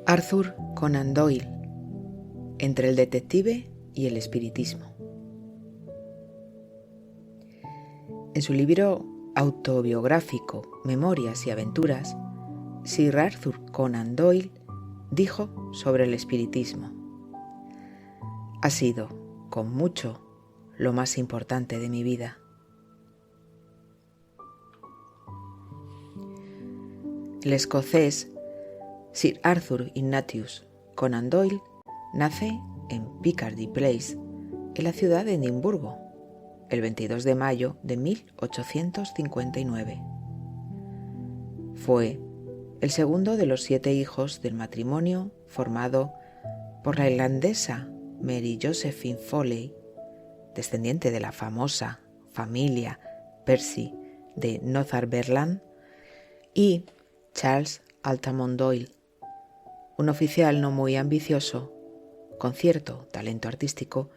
Arthur Conan Doyle, entre el detective y el espiritismo. En su libro autobiográfico Memorias y Aventuras, Sir Arthur Conan Doyle dijo sobre el espiritismo: ha sido, con mucho, lo más importante de mi vida. El escocés Sir Arthur Ignatius Conan Doyle nace en Picardy Place, en la ciudad de Edimburgo, el 22 de mayo de 1859. Fue el segundo de los 7 hijos del matrimonio formado por la irlandesa Mary Josephine Foley, descendiente de la famosa familia Percy de Northumberland, y Charles Altamont Doyle, un oficial no muy ambicioso, con cierto talento artístico,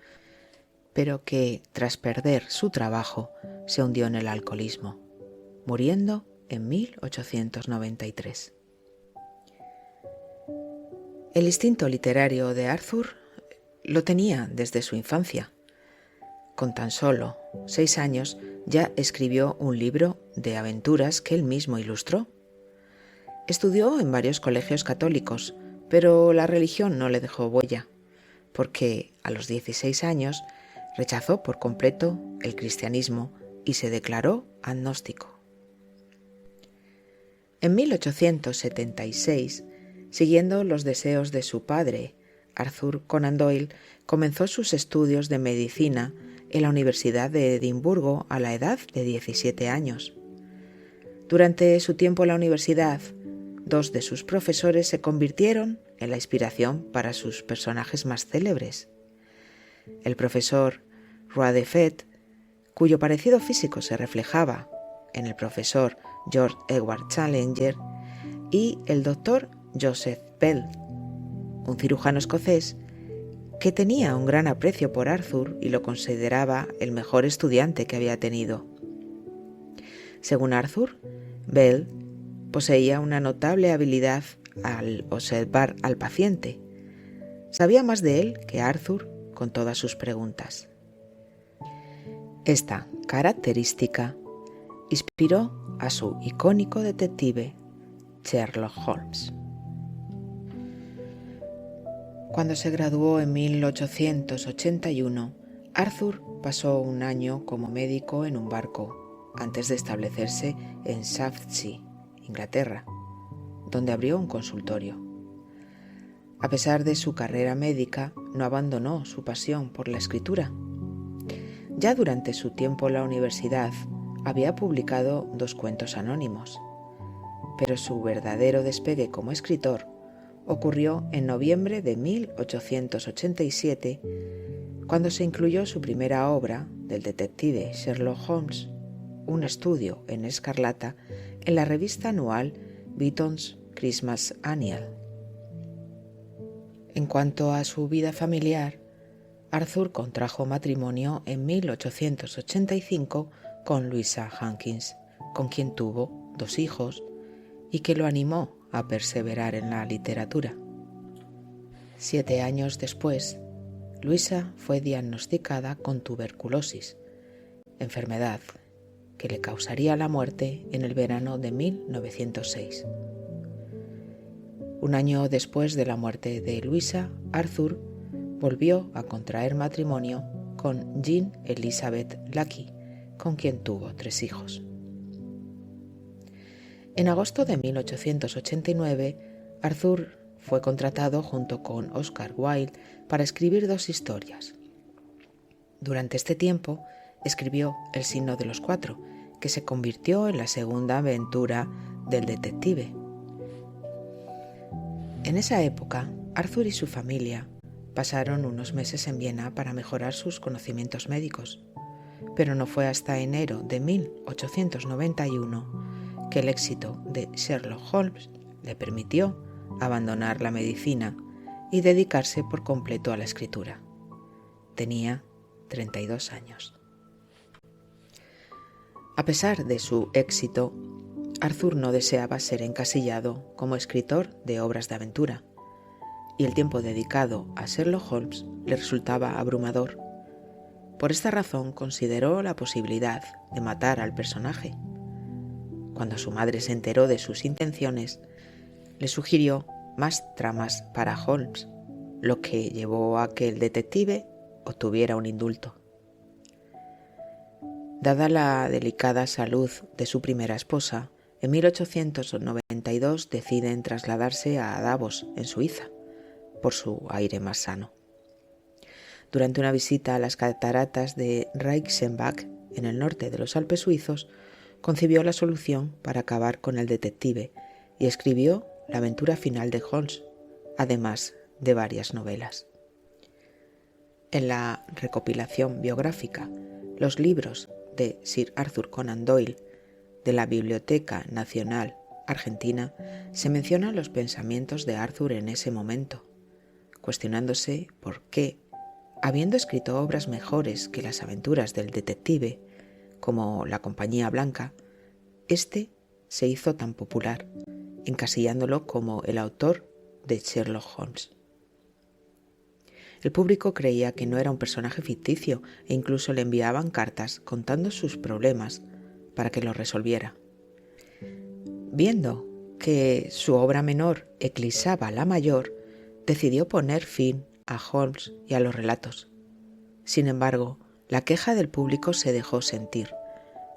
pero que, tras perder su trabajo, se hundió en el alcoholismo, muriendo en 1893. El instinto literario de Arthur lo tenía desde su infancia. Con tan solo 6 años ya escribió un libro de aventuras que él mismo ilustró. Estudió en varios colegios católicos, pero la religión no le dejó huella, porque a los 16 años rechazó por completo el cristianismo y se declaró agnóstico. En 1876, siguiendo los deseos de su padre, Arthur Conan Doyle comenzó sus estudios de medicina en la Universidad de Edimburgo a la edad de 17 años. Durante su tiempo en la universidad, 2 de sus profesores se convirtieron en la inspiración para sus personajes más célebres. El profesor Roadefet, cuyo parecido físico se reflejaba en el profesor George Edward Challenger, y el doctor Joseph Bell, un cirujano escocés que tenía un gran aprecio por Arthur y lo consideraba el mejor estudiante que había tenido. Según Arthur, Bell poseía una notable habilidad al observar al paciente. Sabía más de él que Arthur con todas sus preguntas. Esta característica inspiró a su icónico detective Sherlock Holmes. Cuando se graduó en 1881, Arthur pasó un año como médico en un barco antes de establecerse en Southsea, Inglaterra, donde abrió un consultorio. A pesar de su carrera médica, no abandonó su pasión por la escritura. Ya durante su tiempo en la universidad, había publicado 2 cuentos anónimos, pero su verdadero despegue como escritor ocurrió en noviembre de 1887, cuando se incluyó su primera obra del detective Sherlock Holmes, un estudio en escarlata, en la revista anual Beaton's Christmas Annual. En cuanto a su vida familiar, Arthur contrajo matrimonio en 1885 con Louisa Hankins, con quien tuvo 2 hijos y que lo animó a perseverar en la literatura. 7 años después, Louisa fue diagnosticada con tuberculosis, enfermedad que le causaría la muerte en el verano de 1906. Un año después de la muerte de Louisa, Arthur volvió a contraer matrimonio con Jean Elizabeth Lackey, con quien tuvo 3 hijos. En agosto de 1889, Arthur fue contratado junto con Oscar Wilde para escribir 2 historias. Durante este tiempo, escribió El signo de los 4, que se convirtió en la segunda aventura del detective. En esa época, Arthur y su familia pasaron unos meses en Viena para mejorar sus conocimientos médicos, pero no fue hasta enero de 1891 que el éxito de Sherlock Holmes le permitió abandonar la medicina y dedicarse por completo a la escritura. Tenía 32 años. A pesar de su éxito, Arthur no deseaba ser encasillado como escritor de obras de aventura, y el tiempo dedicado a Sherlock Holmes le resultaba abrumador. Por esta razón consideró la posibilidad de matar al personaje. Cuando su madre se enteró de sus intenciones, le sugirió más tramas para Holmes, lo que llevó a que el detective obtuviera un indulto. Dada la delicada salud de su primera esposa, en 1892 deciden trasladarse a Davos, en Suiza, por su aire más sano. Durante una visita a las cataratas de Reichenbach, en el norte de los Alpes suizos, concibió la solución para acabar con el detective y escribió la aventura final de Holmes, además de varias novelas. En la recopilación biográfica Los libros de Sir Arthur Conan Doyle de la Biblioteca Nacional Argentina se mencionan los pensamientos de Arthur en ese momento, cuestionándose por qué, habiendo escrito obras mejores que las aventuras del detective, como La Compañía Blanca, este se hizo tan popular, encasillándolo como el autor de Sherlock Holmes. El público creía que no era un personaje ficticio e incluso le enviaban cartas contando sus problemas para que los resolviera. Viendo que su obra menor eclipsaba la mayor, decidió poner fin a Holmes y a los relatos. Sin embargo, la queja del público se dejó sentir,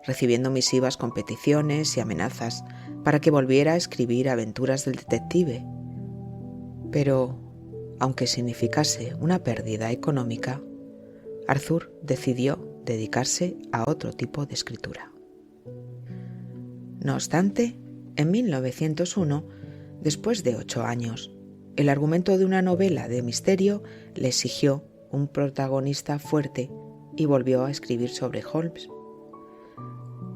recibiendo misivas con peticiones y amenazas para que volviera a escribir aventuras del detective. Pero, aunque significase una pérdida económica, Arthur decidió dedicarse a otro tipo de escritura. No obstante, en 1901, después de 8 años, el argumento de una novela de misterio le exigió un protagonista fuerte y volvió a escribir sobre Holmes.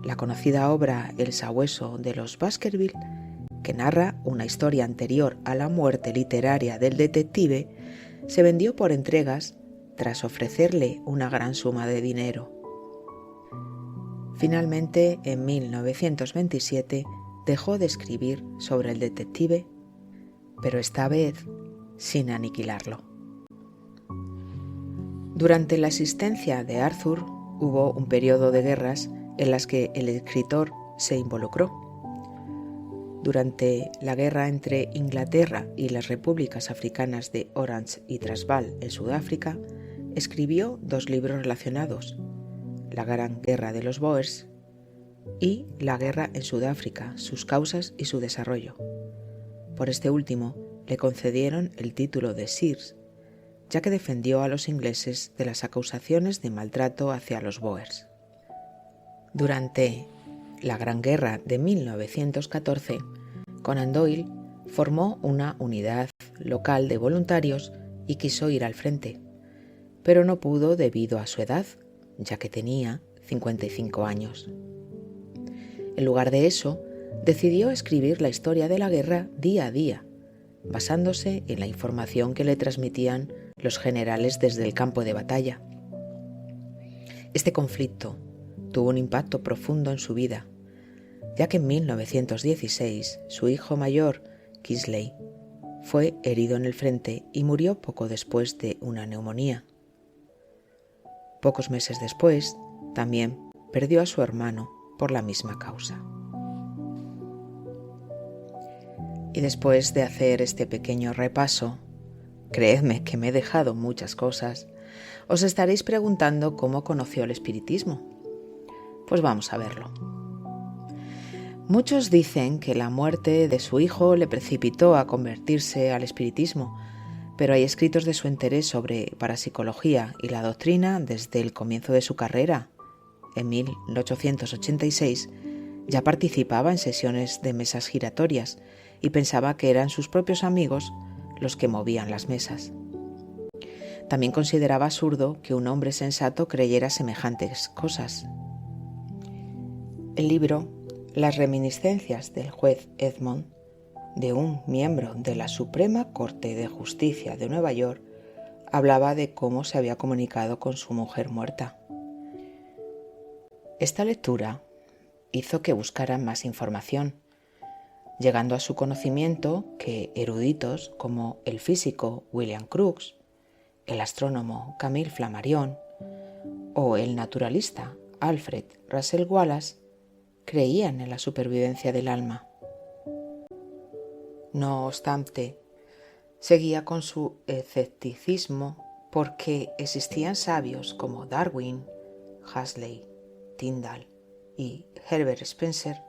La conocida obra El sabueso de los Baskerville, que narra una historia anterior a la muerte literaria del detective, se vendió por entregas tras ofrecerle una gran suma de dinero. Finalmente, en 1927, dejó de escribir sobre el detective, pero esta vez sin aniquilarlo. Durante la existencia de Arthur hubo un periodo de guerras en las que el escritor se involucró. Durante la guerra entre Inglaterra y las repúblicas africanas de Orange y Transvaal en Sudáfrica, escribió 2 libros relacionados: La Gran Guerra de los Boers y La Guerra en Sudáfrica, sus causas y su desarrollo. Por este último le concedieron el título de Sir, ya que defendió a los ingleses de las acusaciones de maltrato hacia los Boers. Durante la Gran Guerra de 1914, Conan Doyle formó una unidad local de voluntarios y quiso ir al frente, pero no pudo debido a su edad, ya que tenía 55 años. En lugar de eso, decidió escribir la historia de la guerra día a día, basándose en la información que le transmitían los generales desde el campo de batalla. Este conflicto tuvo un impacto profundo en su vida, ya que en 1916 su hijo mayor, Kingsley, fue herido en el frente y murió poco después de una neumonía. Pocos meses después, también perdió a su hermano por la misma causa. Y después de hacer este pequeño repaso, creedme que me he dejado muchas cosas, os estaréis preguntando cómo conoció el espiritismo. Pues vamos a verlo. Muchos dicen que la muerte de su hijo le precipitó a convertirse al espiritismo, pero hay escritos de su interés sobre parapsicología y la doctrina desde el comienzo de su carrera. En 1886 ya participaba en sesiones de mesas giratorias y pensaba que eran sus propios amigos los que movían las mesas. También consideraba absurdo que un hombre sensato creyera semejantes cosas. El libro Las reminiscencias del juez Edmond, de un miembro de la Suprema Corte de Justicia de Nueva York, hablaba de cómo se había comunicado con su mujer muerta. Esta lectura hizo que buscara más información, llegando a su conocimiento que eruditos como el físico William Crookes, el astrónomo Camille Flammarion o el naturalista Alfred Russel Wallace creían en la supervivencia del alma. No obstante, seguía con su escepticismo porque existían sabios como Darwin, Huxley, Tyndall y Herbert Spencer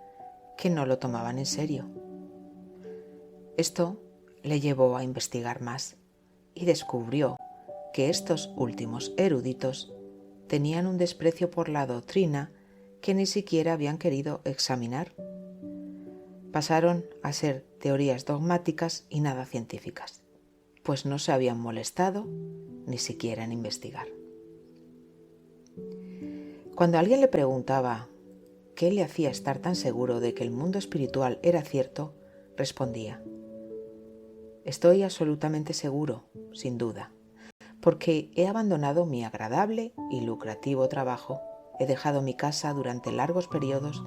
que no lo tomaban en serio. Esto le llevó a investigar más y descubrió que estos últimos eruditos tenían un desprecio por la doctrina que ni siquiera habían querido examinar. Pasaron a ser teorías dogmáticas y nada científicas, pues no se habían molestado ni siquiera en investigar. Cuando alguien le preguntaba qué le hacía estar tan seguro de que el mundo espiritual era cierto, respondía: estoy absolutamente seguro, sin duda, porque he abandonado mi agradable y lucrativo trabajo, he dejado mi casa durante largos periodos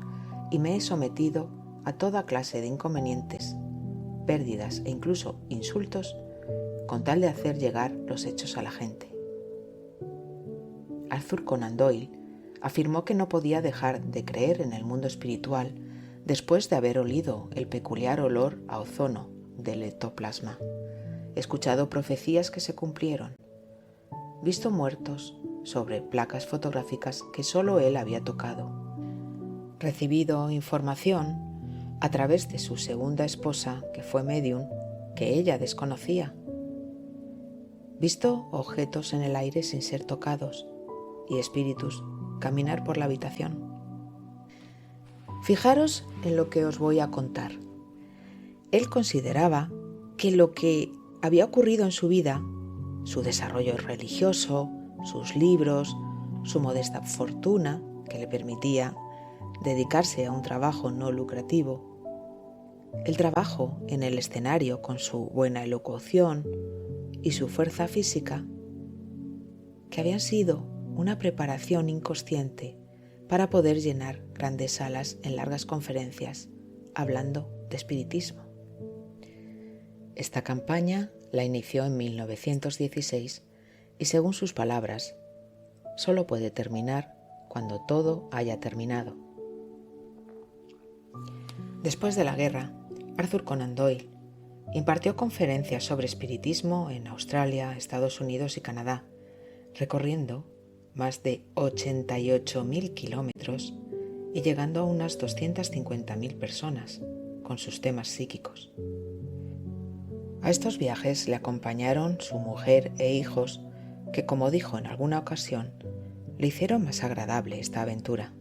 y me he sometido a toda clase de inconvenientes, pérdidas e incluso insultos con tal de hacer llegar los hechos a la gente. Arthur Conan Doyle afirmó que no podía dejar de creer en el mundo espiritual después de haber olido el peculiar olor a ozono del ectoplasma, escuchado profecías que se cumplieron, visto muertos sobre placas fotográficas que solo él había tocado, recibido información a través de su segunda esposa, que fue medium, que ella desconocía, visto objetos en el aire sin ser tocados y espíritus caminar por la habitación. Fijaros en lo que os voy a contar. Él consideraba que lo que había ocurrido en su vida, su desarrollo religioso, sus libros, su modesta fortuna que le permitía dedicarse a un trabajo no lucrativo, el trabajo en el escenario con su buena elocución y su fuerza física, que habían sido una preparación inconsciente para poder llenar grandes salas en largas conferencias hablando de espiritismo. Esta campaña la inició en 1916 y, según sus palabras, solo puede terminar cuando todo haya terminado. Después de la guerra, Arthur Conan Doyle impartió conferencias sobre espiritismo en Australia, Estados Unidos y Canadá, recorriendo más de 88.000 kilómetros y llegando a unas 250.000 personas con sus temas psíquicos. A estos viajes le acompañaron su mujer e hijos que, como dijo en alguna ocasión, le hicieron más agradable esta aventura.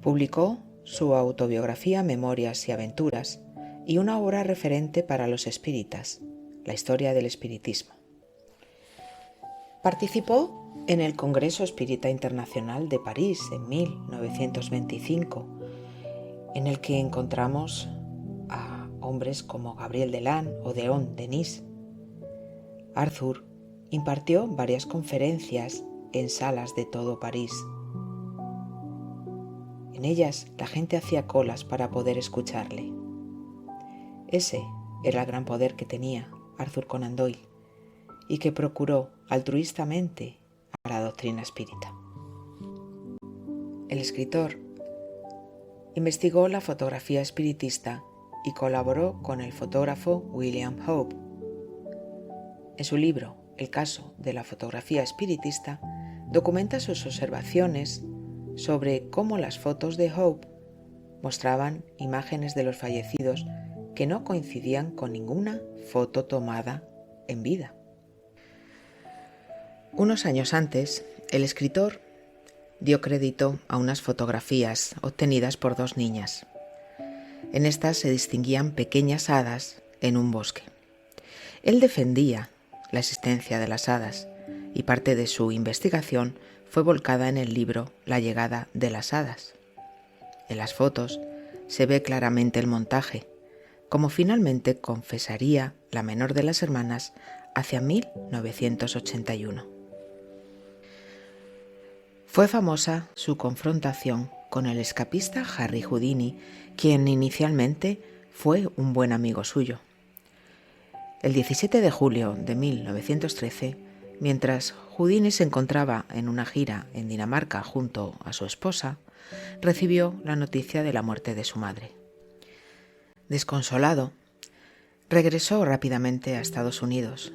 Publicó su autobiografía Memorias y Aventuras y una obra referente para los espíritas, la historia del espiritismo. Participó en el Congreso Espírita Internacional de París en 1925, en el que encontramos a hombres como Gabriel Deland o Léon Denis. Arthur impartió varias conferencias en salas de todo París. En ellas la gente hacía colas para poder escucharle. Ese era el gran poder que tenía Arthur Conan Doyle y que procuró altruistamente a la doctrina espírita. El escritor investigó la fotografía espiritista y colaboró con el fotógrafo William Hope. En su libro El caso de la fotografía espiritista documenta sus observaciones sobre cómo las fotos de Hope mostraban imágenes de los fallecidos que no coincidían con ninguna foto tomada en vida. Unos años antes, el escritor dio crédito a unas fotografías obtenidas por dos niñas. En estas se distinguían pequeñas hadas en un bosque. Él defendía la existencia de las hadas y parte de su investigación fue volcada en el libro La llegada de las hadas. En las fotos se ve claramente el montaje, como finalmente confesaría la menor de las hermanas hacia 1981. Fue famosa su confrontación con el escapista Harry Houdini, quien inicialmente fue un buen amigo suyo. El 17 de julio de 1913, mientras Houdini se encontraba en una gira en Dinamarca junto a su esposa, recibió la noticia de la muerte de su madre. Desconsolado, regresó rápidamente a Estados Unidos,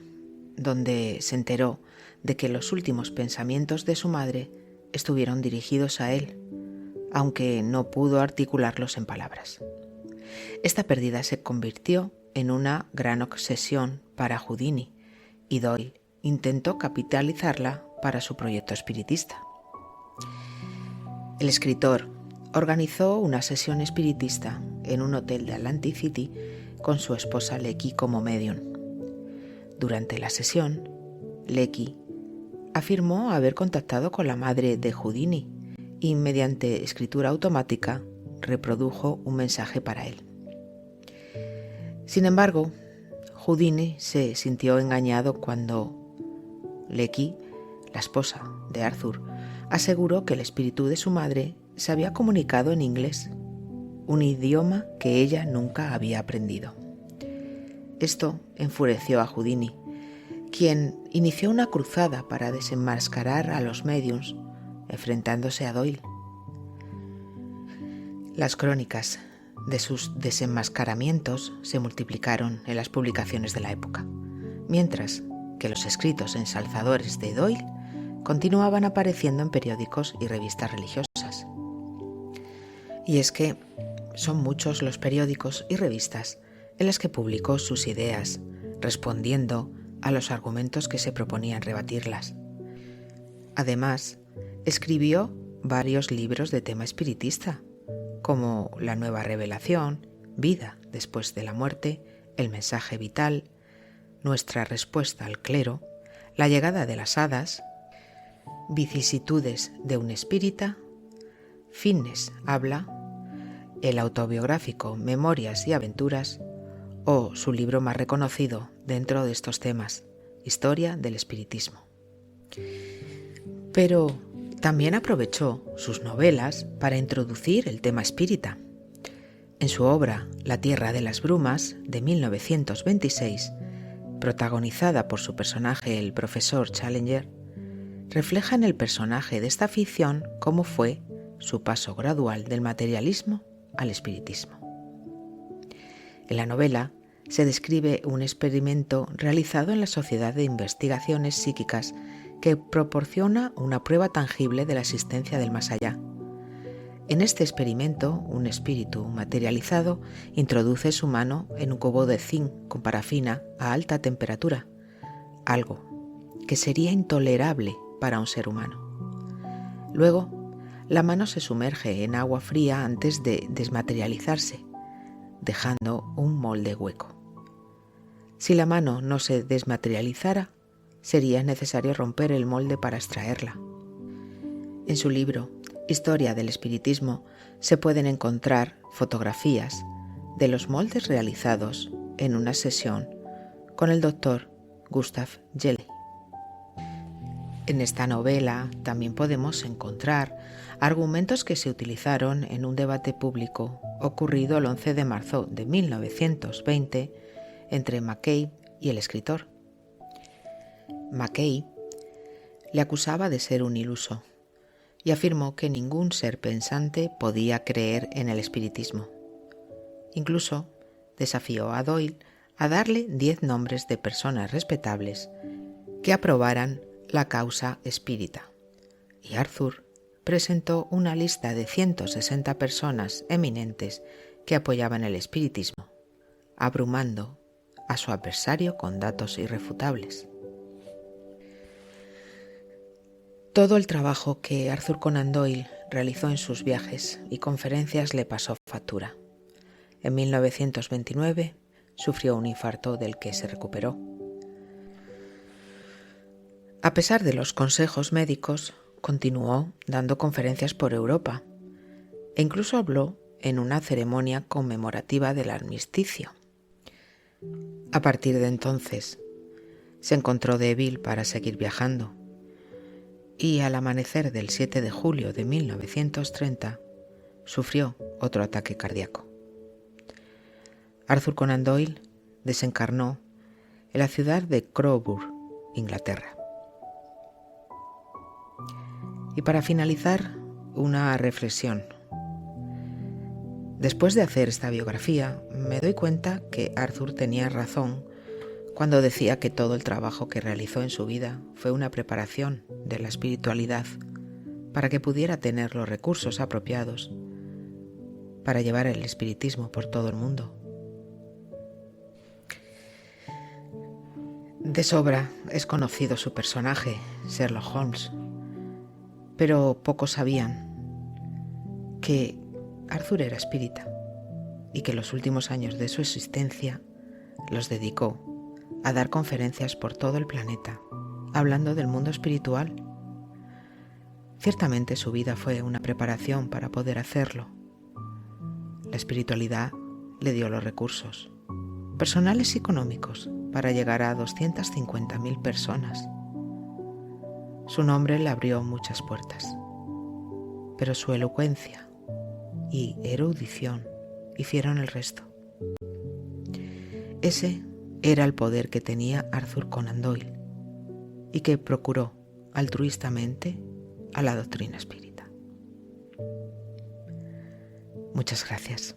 donde se enteró de que los últimos pensamientos de su madre estuvieron dirigidos a él, aunque no pudo articularlos en palabras. Esta pérdida se convirtió en una gran obsesión para Houdini, y Doyle intentó capitalizarla para su proyecto espiritista. El escritor organizó una sesión espiritista en un hotel de Atlantic City con su esposa Lecky como medium. Durante la sesión, Lecky afirmó haber contactado con la madre de Houdini y mediante escritura automática reprodujo un mensaje para él. Sin embargo, Houdini se sintió engañado cuando Lecky, la esposa de Arthur, aseguró que el espíritu de su madre se había comunicado en inglés, un idioma que ella nunca había aprendido. Esto enfureció a Houdini, quien inició una cruzada para desenmascarar a los médiums, enfrentándose a Doyle. Las crónicas de sus desenmascaramientos se multiplicaron en las publicaciones de la época, mientras que los escritos ensalzadores de Doyle continuaban apareciendo en periódicos y revistas religiosas. Y es que son muchos los periódicos y revistas en las que publicó sus ideas, respondiendo a los argumentos que se proponían rebatirlas. Además, escribió varios libros de tema espiritista, como La Nueva Revelación, Vida después de la muerte, El mensaje vital, Nuestra respuesta al clero, La llegada de las hadas, Vicisitudes de un espírita, Finnes habla, el autobiográfico Memorias y aventuras, o su libro más reconocido dentro de estos temas, Historia del espiritismo. Pero también aprovechó sus novelas para introducir el tema espírita. En su obra La Tierra de las Brumas, de 1926, protagonizada por su personaje el profesor Challenger, refleja en el personaje de esta ficción cómo fue su paso gradual del materialismo al espiritismo. En la novela se describe un experimento realizado en la Sociedad de Investigaciones Psíquicas que proporciona una prueba tangible de la existencia del más allá. En este experimento, un espíritu materializado introduce su mano en un cubo de zinc con parafina a alta temperatura, algo que sería intolerable para un ser humano. Luego, la mano se sumerge en agua fría antes de desmaterializarse, dejando un molde hueco. Si la mano no se desmaterializara, sería necesario romper el molde para extraerla. En su libro Historia del espiritismo se pueden encontrar fotografías de los moldes realizados en una sesión con el doctor Gustav Jelle. En esta novela también podemos encontrar argumentos que se utilizaron en un debate público ocurrido el 11 de marzo de 1920 entre Mackay y el escritor. Mackay le acusaba de ser un iluso y afirmó que ningún ser pensante podía creer en el espiritismo. Incluso desafió a Doyle a darle 10 nombres de personas respetables que aprobaran la causa espírita, y Arthur presentó una lista de 160 personas eminentes que apoyaban el espiritismo, abrumando a su adversario con datos irrefutables. Todo el trabajo que Arthur Conan Doyle realizó en sus viajes y conferencias le pasó factura. En 1929 sufrió un infarto del que se recuperó. A pesar de los consejos médicos, continuó dando conferencias por Europa e incluso habló en una ceremonia conmemorativa del armisticio. A partir de entonces, se encontró débil para seguir viajando y al amanecer del 7 de julio de 1930 sufrió otro ataque cardíaco. Arthur Conan Doyle desencarnó en la ciudad de Crowborough, Inglaterra. Y para finalizar, una reflexión. Después de hacer esta biografía, me doy cuenta que Arthur tenía razón cuando decía que todo el trabajo que realizó en su vida fue una preparación de la espiritualidad para que pudiera tener los recursos apropiados para llevar el espiritismo por todo el mundo. De sobra es conocido su personaje, Sherlock Holmes, pero pocos sabían que Arthur era espírita y que los últimos años de su existencia los dedicó a dar conferencias por todo el planeta, hablando del mundo espiritual. Ciertamente su vida fue una preparación para poder hacerlo. La espiritualidad le dio los recursos, personales y económicos, para llegar a 250.000 personas. Su nombre le abrió muchas puertas, pero su elocuencia y erudición hicieron el resto. Ese era el poder que tenía Arthur Conan Doyle y que procuró altruistamente a la doctrina espírita. Muchas gracias.